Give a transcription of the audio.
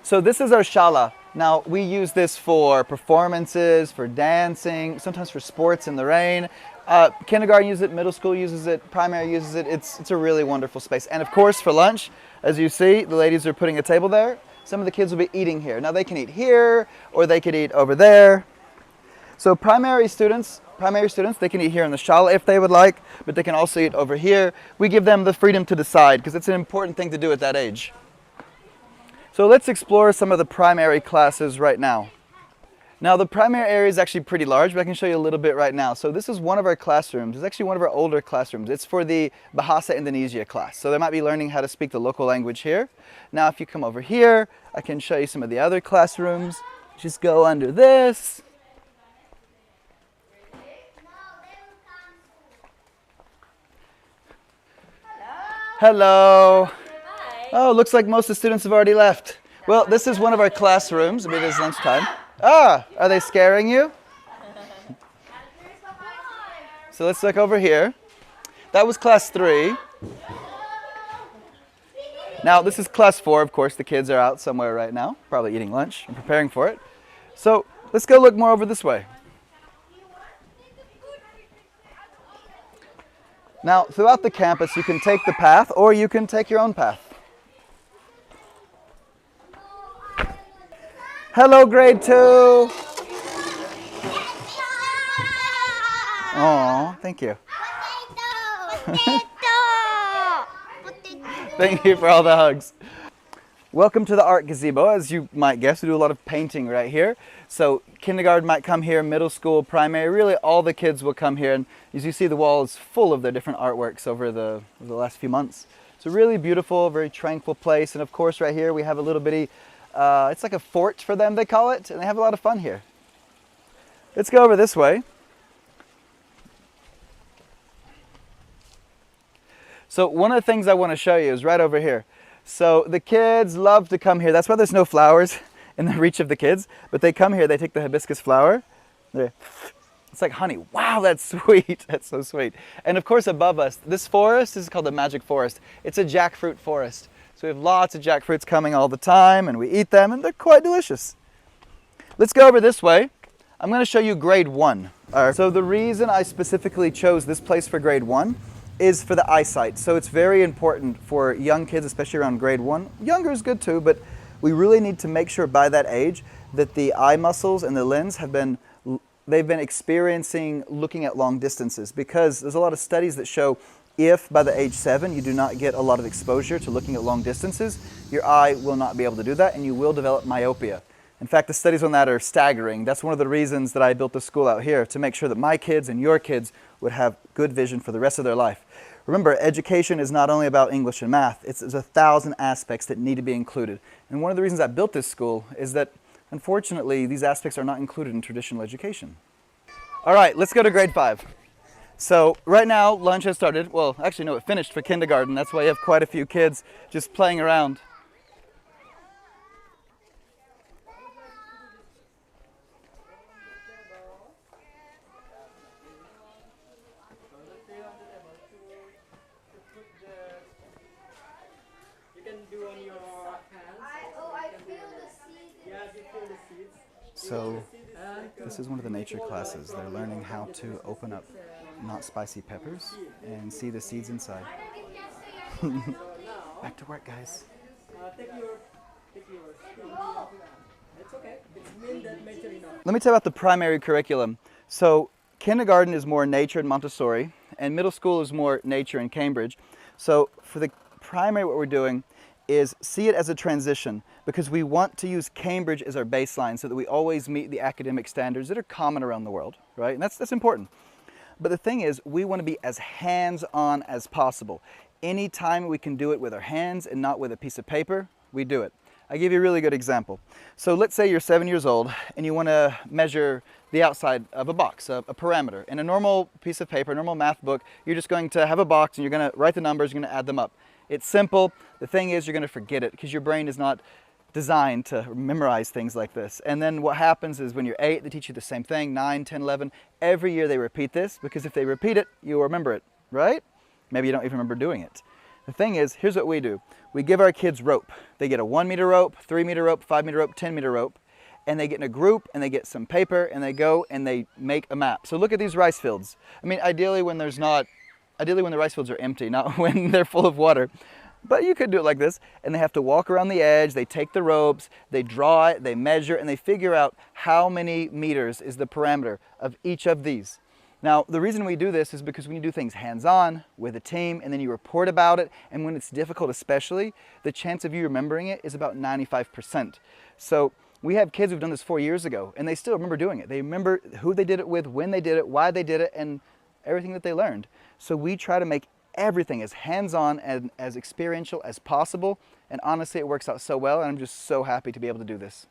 So this is our shala. Now we use this for performances, for dancing, sometimes for sports in the rain. Kindergarten uses it, middle school uses it, primary uses it. It's a really wonderful space. And of course for lunch, as you see, the ladies are putting a table there. Some of the kids will be eating here. Now they can eat here or they could eat over there. So primary students, they can eat here in the shala if they would like, but they can also eat over here. We give them the freedom to decide because it's an important thing to do at that age. So let's explore some of the primary classes right now. Now the primary area is actually pretty large, but I can show you a little bit right now. So this is one of our classrooms. It's actually one of our older classrooms. It's for the Bahasa Indonesia class. So they might be learning how to speak the local language here. Now if you come over here, I can show you some of the other classrooms. Just go under this. Hello. Hi. Oh, looks like most of the students have already left. Well, this is one of our classrooms. I mean, it is lunchtime. Ah, are they scaring you? So let's look over here. That was class 3. Now, this is class 4. Of course, the kids are out somewhere right now, probably eating lunch and preparing for it. So let's go look more over this way. Now, throughout the campus, you can take the path or you can take your own path. Hello, grade 2. Oh, thank you. Thank you for all the hugs. Welcome to the art gazebo. As you might guess, we do a lot of painting right here. So kindergarten might come here, middle school, primary, really all the kids will come here. And as you see, the wall is full of their different artworks over the last few months. It's a really beautiful, very tranquil place. And of course, right here, we have a little bitty, it's like a fort for them, they call it. And they have a lot of fun here. Let's go over this way. So one of the things I want to show you is right over here. So the kids love to come here. That's why there's no flowers in the reach of the kids. But they come here, they take the hibiscus flower. It's like honey. Wow, that's sweet. That's so sweet. And of course above us, this forest is called the magic forest. It's a jackfruit forest. So we have lots of jackfruits coming all the time and we eat them and they're quite delicious. Let's go over this way. I'm going to show you grade 1. So the reason I specifically chose this place for grade 1 is for the eyesight. So it's very important for young kids, especially around grade 1. Younger is good too, but we really need to make sure by that age that the eye muscles and the lens they've been experiencing looking at long distances, because there's a lot of studies that show if by the age 7 you do not get a lot of exposure to looking at long distances, your eye will not be able to do that and you will develop myopia. In fact, the studies on that are staggering. That's one of the reasons that I built the school out here, to make sure that my kids and your kids would have good vision for the rest of their life. Remember, education is not only about English and math, there's 1,000 aspects that need to be included. And one of the reasons I built this school is that, unfortunately, these aspects are not included in traditional education. All right, let's go to grade 5. So right now, lunch has started. Well, actually, no, it finished for kindergarten. That's why you have quite a few kids just playing around. So this is one of the nature classes. They're learning how to open up not spicy peppers and see the seeds inside. Back to work, guys. Let me tell you about the primary curriculum. So kindergarten is more nature and Montessori, and middle school is more nature and Cambridge. So for the primary, what we're doing is see it as a transition, because we want to use Cambridge as our baseline so that we always meet the academic standards that are common around the world, right? And that's important. But the thing is, we want to be as hands-on as possible. Anytime we can do it with our hands and not with a piece of paper, we do it. I'll give you a really good example. So let's say you're 7 years old and you want to measure the outside of a box, a parameter. In a normal piece of paper, a normal math book, you're just going to have a box and you're going to write the numbers, you're going to add them up. It's simple. The thing is, you're going to forget it because your brain is not designed to memorize things like this. And then what happens is when you're 8, they teach you the same thing, 9, 10, 11. Every year they repeat this, because if they repeat it, you'll remember it, right? Maybe you don't even remember doing it. The thing is, here's what we do. We give our kids rope. They get a 1 meter rope, 3 meter rope, 5 meter rope, 10 meter rope, and they get in a group and they get some paper and they go and they make a map. So look at these rice fields. I mean, ideally when the rice fields are empty, not when they're full of water. But you could do it like this, and they have to walk around the edge, they take the ropes, they draw it, they measure, and they figure out how many meters is the parameter of each of these. Now, the reason we do this is because when you do things hands-on with a team and then you report about it, and when it's difficult especially, the chance of you remembering it is about 95%. So we have kids who've done this 4 years ago, and they still remember doing it. They remember who they did it with, when they did it, why they did it, and everything that they learned. So we try to make everything as hands-on and as experiential as possible, and honestly it works out so well, and I'm just so happy to be able to do this.